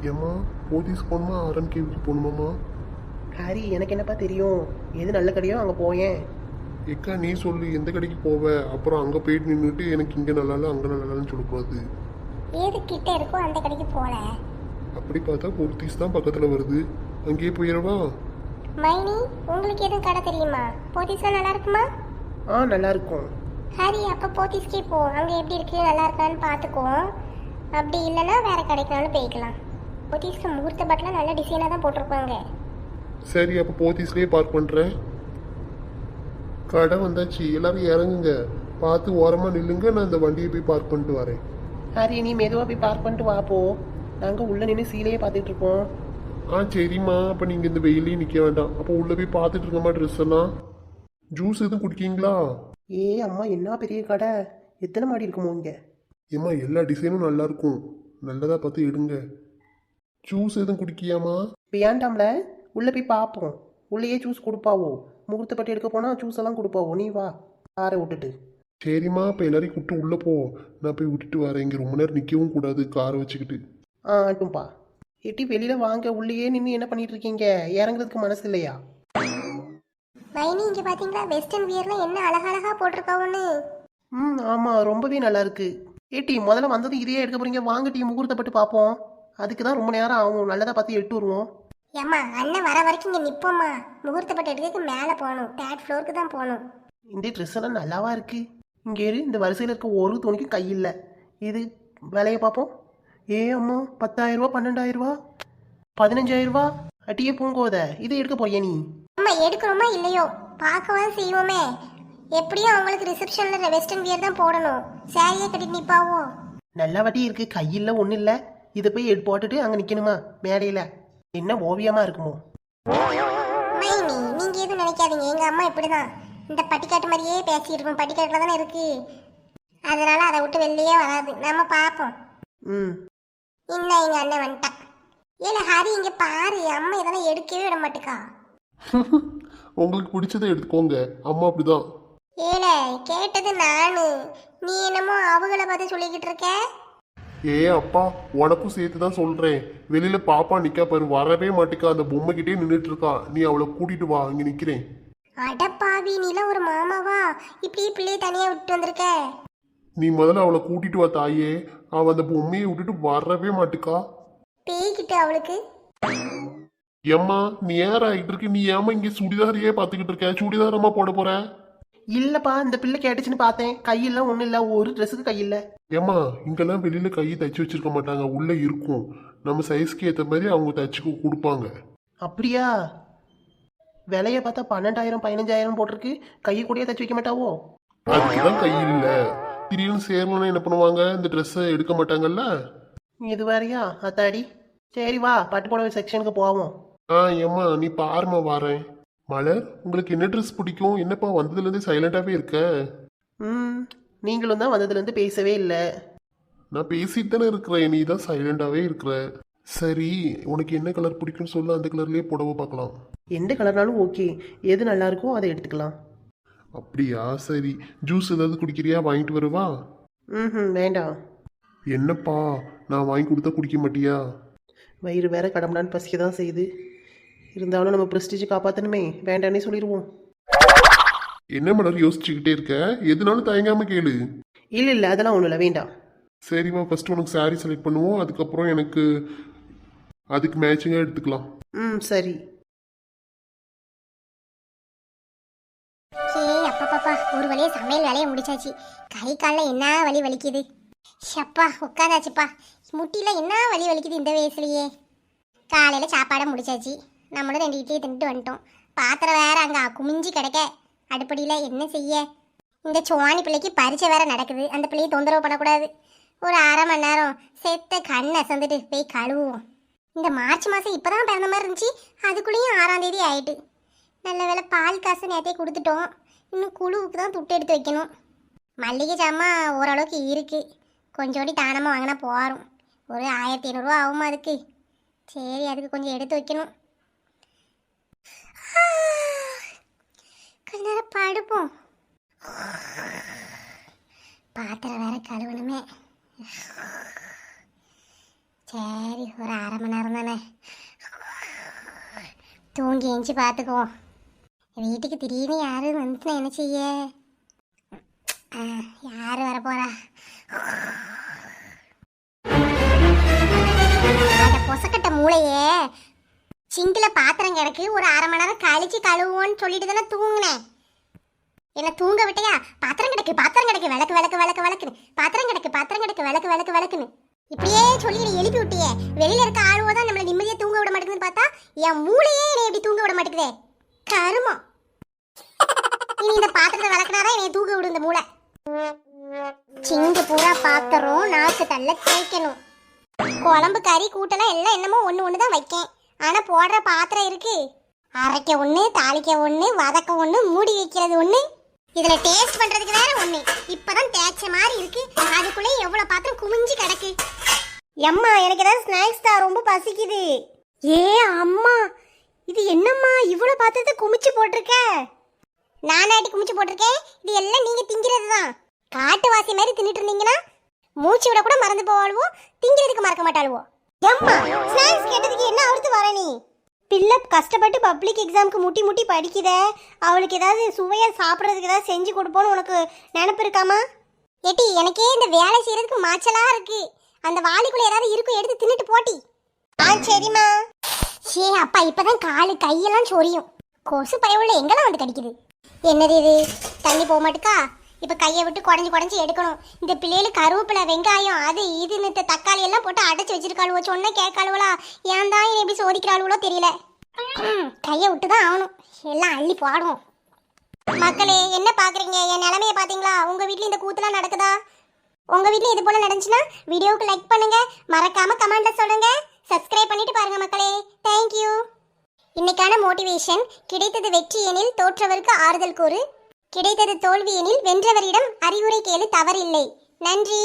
ஏம்மா போத்தீஸ் போகணுமா ஆர்எம்கேவிக்கு போகணுமாம்மா? ஹாரி, எனக்கு என்னப்பா தெரியும்? எது நல்ல கடையோ அங்கே போயேன். எக்கா நீ சொல்லு எந்த கடைக்கு போவ? அப்புறம் அங்கே போயிட்டு நின்றுட்டு எனக்கு இங்கே நல்லா இல்லை அங்கே நல்லா இல்லைன்னு சொல்லக்கூடாது. எது கிட்ட இருக்கோ அந்த கடைக்கு போல. அப்படி பார்த்தா போத்தீஸ் தான் பக்கத்தில் வருது, அங்கேயே போயிடவா? மைனி, உங்களுக்கு எதுவும் கடை தெரியுமா? போத்தீஸ்லாம் நல்லா இருக்குமா? நல்லா இருக்கும். ஹரி, அப்போ போத்தீஸ்க்கே போ. அங்கே எப்படி இருக்கு, நல்லா இருக்கான்னு பார்த்துக்குவோம். அப்படி இல்லைன்னா வேற கடைக்குனாலும் போய்க்கலாம். போத்தீஸ்க்கு முகூர்த்த பட்டில் நல்ல டிசைனாக தான் போட்டிருப்பாங்க. சரி அப்போ போத்தீஸ்லேயே பார்க் பண்ணுறேன். கடை வந்தாச்சு, எல்லாரும் இறங்குங்க. பார்த்து ஓரமாக நில்லுங்க, நான் இந்த வண்டியை போய் பார்க் பண்ணிட்டு வரேன். ஹாரி, நீ மெதுவாக போய் பார்க் பண்ணிட்டு வாப்போ. நாங்கள் உள்ளே நின்று சீலையே பார்த்துட்டு இருக்கோம். சரிம்மா, அப்போ நீங்கள் இந்த வெயிலையும் நிற்க வேண்டாம். அப்போ உள்ளே போய் பார்த்துட்டு இருக்கமா ட்ரெஸ் எல்லாம். ஜூஸ் எதுவும் குடிக்கீங்களா? அம்மா, என்ன பெரிய கடை! எத்தனை மாடி இருக்குமோ இங்கே? ஏம்மா எல்லா டிசைனும் நல்லா இருக்கும், நல்லதாக பார்த்து எடுங்க. ஜூஸ் எதுவும் குடிக்கியாமா? வேண்டாம்ல, உள்ளே போய் பார்ப்போம். உள்ளேயே ஜூஸ் கொடுப்பாவோ? முகூர்த்தப்பட்டு எடுக்க போனால் ஜூஸ் எல்லாம் கொடுப்பாவோ? நீ வா, காரை விட்டுட்டு. சரிம்மா, இப்போ எல்லாரையும் கூப்பிட்டு உள்ளே போ. நான் போய் விட்டுட்டு வரேன், இங்கே ரொம்ப நேரம் நிற்கவும் கூடாது காரை வச்சுக்கிட்டு. ஆட்டும்பா. எட்டி வெளியில் வாங்க, உள்ளேயே நின்று என்ன பண்ணிட்டு இருக்கீங்க? இறங்குறதுக்கு மனசு இல்லையா? மைனி, இங்கே பார்த்தீங்களா வெஸ்டர்ன் வியர்லாம் என்ன அழகழகா போட்டிருக்காவுன்னு? ஆமாம், ரொம்பவே நல்லா இருக்கு. ஏட்டி, முதல்ல வந்தது இதையே எடுக்க போறீங்க? வாங்க டீ, முகூர்த்தப்பட்டு பார்ப்போம். அதுக்கு தான் ரொம்ப நேரம் ஆகும், நல்லதாக பார்த்து எட்டு வருவோம். ஏம்மா, அண்ணன் வர வரைக்கும் இங்கே நிற்போம்மா. முகூர்த்தப்பட்டு எடுக்கிறதுக்கு மேலே போகணும், தேர்ட் ஃப்ளோருக்கு தான் போகணும். இந்த ட்ரெஸ் எல்லாம் நல்லாவா இருக்கு? இங்கே இந்த வரிசையில் இருக்க ஒரு துணிக்கு கை இல்லை. இது விலையை பார்ப்போம். அம்மா, 10,000 ரூபா, 12,000 ரூபா, 15,000 ரூபா. அட்டியே பூங்கோத, இதை எடுக்க போறியா நீ? அம்மா, எடுக்கிறோமா இல்லையோ பார்க்கவா செய்வோமே. எப்படியும் அவங்களுக்கு ரிசப்ஷனில் வெஸ்டர்ன் வியர் தான் போடணும். சாரியே கட்டிட்டு நிற்பாவோ? நல்லா வட்டி இருக்கு, கையில் ஒன்றும் இல்லை. இதை போய் போட்டுட்டு அங்கே நிற்கணுமா மேடையில்? என்ன ஓவியமாக இருக்குமோ? மைனி, நீங்கள் எதுவும் நினைக்காதீங்க. எங்கள் அம்மா இப்படி தான் இந்த பட்டிக்காட்டு மாதிரியே பேசிட்டு இருக்கோம். பட்டிக்காட்டில் தானே இருக்கு, அதனால அதை விட்டு வெளியே வராது. நம்ம பார்ப்போம். இன்னும் எங்கள் அண்ணன் வந்துட்டான். ஏல ஹரி, இங்கே பாரு, அம்மா இதெல்லாம் எடுக்கவே விட மாட்டுக்கா. உங்களுக்கு பிடிச்சதை எடுத்துக்கோங்க, அம்மா அப்படிதான். ஏல, கேட்டது நானு, நீ என்னமோ அவங்கள பார்த்து சொல்லிக்கிட்டு இருக்க. அப்பா, உனக்கும் சேர்த்து தான் சொல்றேன். வெளியில பாப்பா நிக்கா பாரு, வரவே மாட்டேக்கா. அந்த பொம்மை கிட்டே நின்றுட்டு இருக்கா. நீ அவளை கூட்டிட்டு வா, இங்க நிக்கிறேன். அடப்பாவி, நீலாம் ஒரு மாமாவா? இப்படி பிள்ளைய தனியா விட்டு வந்திருக்க? நீ முதல்ல அவளை கூட்டிட்டு வா தாயே. அவ அந்த பொம்மையை விட்டுட்டு வரவே மாட்டுக்கா. பேய்கிட்டு அவளுக்கு. ஏம்மா நீ ஏற ஆகிட்டு இருக்கு, நீ ஏமா இங்க சுடிதாரையே பாத்துக்கிட்டு இருக்க? சுடிதாரமா போட போற? இல்லப்பா, இந்த பிள்ளை கேட்டுச்சுன்னு பார்த்தேன். கையில் ஒன்றும் இல்லை, ஒரு ட்ரெஸ்ஸுக்கு கையில். ஏம்மா இங்கெல்லாம் வெளியில கையை தைச்சு வச்சிருக்க மாட்டாங்க, உள்ள இருக்கும். நம்ம சைஸ்க்கு ஏற்ற மாதிரி அவங்க தைச்சு கொடுப்பாங்க. அப்படியா? விலையை பார்த்தா 12,000 15,000 போட்டிருக்கு. கையை கூடயே தைச்சு வைக்க மாட்டாவோ? அதுக்குதான் கை இல்ல. திடீர்னு சேரணும்னா என்ன பண்ணுவாங்க? இந்த ட்ரெஸ்ஸை எடுக்க மாட்டாங்கல்ல. இது வேறையா அத்தாடி? சரி வா, பட்டு புடவை செக்ஷனுக்கு போவோம். ஏம்மா நீ பாருமா, வாரேன். மலர், உங்களுக்கு என்ன ட்ரெஸ் பிடிக்கும்? என்னப்பா வந்ததுலேருந்து சைலண்டாகவே இருக்க? நீங்களும் தான் வந்ததுலேருந்து பேசவே இல்லை. நான் பேசிட்டு தானே இருக்கிறேன், நீ தான் சைலண்டாகவே இருக்கிற. சரி, உனக்கு என்ன கலர் பிடிக்கும்னு சொல்ல, அந்த கலர்லேயே புடவை பார்க்கலாம். எந்த கலர்னாலும் ஓகே, எது நல்லா இருக்கோ அதை எடுத்துக்கலாம். அப்படியா? சரி, ஜூஸ் ஏதாவது குடிக்கிறியா? வாங்கிட்டு வருவா? வேண்டாம். என்னப்பா, நான் வாங்கி கொடுத்தா குடிக்க மாட்டியா? வயிறு வேற கடம்படான்னு பசிக்க தான் செய்யுது. இருந்தாலும் நம்ம ப்ரெஸ்டீஜ் காப்பாற்றணுமே, வேண்டானே சொல்லிடுவோம். என்ன மலர் யோசிச்சுக்கிட்டே இருக்க? எதுனாலும் தயங்காம கேளு. இல்லை அதெல்லாம் ஒன்றும் இல்லை, வேண்டாம். சரிம்மா, ஃபர்ஸ்ட் உனக்கு சாரி செலக்ட் பண்ணுவோம், அதுக்கப்புறம் எனக்கு அதுக்கு மேட்சிங்காக எடுத்துக்கலாம். சரி. அப்பா, ஒரு வழியே சமையல் வேலையை முடிச்சாச்சு. கை காலில் என்ன வலி வலிக்குது. ஷப்பா, உட்காந்தாச்சுப்பா. முட்டியில் என்ன வலி வலிக்குது இந்த வயசுலயே. காலையில் சாப்பாடை முடிச்சாச்சு. நம்மளும் 2 இட்லியை தின்ட்டு வந்துட்டோம். பாத்திரம் வேற அங்கே குமிஞ்சி கிடக்க அடுப்படியில். என்ன செய்ய? இந்த சோனி பிள்ளைக்கு பரீட்சை வேற நடக்குது. அந்த பிள்ளையை தொந்தரவு பண்ணக்கூடாது. ஒரு 1/2 மணி நேரம் செத்த கண்ணை சந்துட்டு போய் கழுவுவோம். இந்த மார்ச் மாதம் இப்போ தான் பிறந்த மாதிரி இருந்துச்சு, அதுக்குள்ளேயும் 6ஆம் தேதி ஆயிட்டு. நல்ல வேலை பால் காசு நேரத்தை கொடுத்துட்டோம். இன்னும் குழுவுக்கு தான் துட்டு எடுத்து வைக்கணும். மல்லிகை ஜாமான் ஓரளவுக்கு இருக்குது, கொஞ்சோடி தானமாக வாங்கினா போகிறோம். ஒரு 1500 ரூபா ஆகுமா அதுக்கு? சரி, அதுக்கு கொஞ்சம் எடுத்து வைக்கணும். கொஞ்ச நேரம் படுப்போம். பாத்திரம் வேற கழுவணுமே. சரி, சரி ஒரு 1/2 மணி நேரம் தானே, தூங்கி எஞ்சி பார்த்துக்குவோம். வீட்டுக்கு திடீர்னு யாரு வந்துச்சுன்னா என்ன செய்ய? யாரு வரப்போறா? அந்த பொசக்கட்ட மூளையே, சிங்கில் பாத்திரம் கிடக்கு, ஒரு 1/2 மணி நேரம் கழிச்சு கழுவுவோன்னு சொல்லிட்டு தானே தூங்குனேன். என்ன தூங்க விட்டையா? பாத்திரம் கிடக்கு விளக்கு விளக்கு விளக்கு விளக்குன்னு, பாத்திரம் கிடக்கு விளக்கு விளக்கு விளக்குன்னு இப்படியே சொல்லி நீ எழுப்பி விட்டியே. வெளியில இருக்க ஆளுவோ தான் நம்மளை நிம்மதியா தூங்க விட மாட்டேங்குதுன்னு பார்த்தா என் மூளையே என்னை எப்படி தூங்க விட மாட்டேங்குதே. கருமம். இனி இந்த பாத்திரத்தை விளக்குனாதான் என்னை தூங்க விடும் இந்த மூளை. சிங்கு பூரா பாத்திரம் நாக்கு தள்ள தேய்க்கணும். குழம்பு கறி கூட்டெல்லாம் எல்லாம் என்னமோ ஒன்று தான் வைக்கேன். ஆனா போடுற பாத்திரம் இருக்கு. அரைக்க ஒன்று, தாளிக்க ஒன்று, வதக்க ஒன்று, மூடி வைக்கிறது ஒன்று, இதுல டேஸ்ட் பண்றதுக்கு வேற ஒன்று. இப்பதான் தேய்ச்ச மாதிரி இருக்கு, அதுக்குள்ளே எவ்வளவு பாத்திரம் குமிஞ்சு கிடக்கு. எம்மா எனக்கு ஏதாவது ஸ்நாக்ஸ் தான், ரொம்ப பசிக்குது. ஏ அம்மா, இது என்னம்மா இவ்வளவு பாத்திரத்தை குமிச்சு போட்டிருக்க? நானாட்டி குமிச்சு போட்டிருக்கேன். இது எல்லாம் நீங்க திங்கிறது தான். காட்டுவாசி மாதிரி தின்னுட்டு இருந்தீங்கன்னா மூச்சு விட கூட மறந்து போவாளுவோ, திங்கிறதுக்கு மறக்க மாட்டாளுவோ. எம்மா ஸ்நாக்ஸ் கேட்டதுக்கு என்ன அவுத்து வர நீ? பிள்ளை கஷ்டப்பட்டு பப்ளிக் எக்ஸாமுக்கு முட்டி முட்டி படிக்குதே, அவளுக்கு ஏதாவது சுவையாக சாப்பிட்றதுக்கு ஏதாவது செஞ்சு கொடுப்போன்னு உனக்கு நினப்பு இருக்காமா? ஏட்டி எனக்கே இந்த வேலை செய்யறதுக்கு மாச்சலாக இருக்கு. அந்த வாளிக்குள்ள ஏதாவது இருக்கும், எடுத்து தின்னுட்டு போட்டி. சரிம்மா. சே அப்பா, இப்பதான் காலு கையெல்லாம் சொரியும். கொசு பயவுள்ள எங்கெல்லாம் வந்து கடிக்குது. என்னது இது? தண்ணி போக மாட்டுக்கா? இப்போ கையை விட்டு குடஞ்சி எடுக்கணும். இந்த பிள்ளைகளுக்கு கருவேப்பிலை, வெங்காயம், அது இதுன்னு தக்காளி எல்லாம் போட்டு அடைச்சி வச்சிருக்காளுவோ. சொன்ன கேட்காளுவலா? ஏன் தான் எப்படி சோதிக்கிறாளுவோ தெரியல. கையை விட்டு தான் ஆகணும். எல்லாம் அள்ளி போடுவோம். மக்களே என்ன பார்க்குறீங்க? என் நிலைமையை பார்த்தீங்களா? உங்கள் வீட்டில் இந்த கூத்துலாம் நடக்குதா? உங்கள் வீட்டில் இது போல் நடந்துச்சுன்னா வீடியோவுக்கு லைக் பண்ணுங்க, மறக்காம கமெண்ட்ல சொல்லுங்க, சப்ஸ்கிரைப் பண்ணிட்டு பாருங்க மக்களே. தேங்க்யூ. இன்னைக்கான மோட்டிவேஷன்: கிடைத்தது வெற்றி எனில் தோற்றவருக்கு ஆறுதல் கூறு, கிடைத்தது தோல்வி எனில் வென்றவரிடம் அறிவுரை கேளு, தவறில்லை. நன்றி.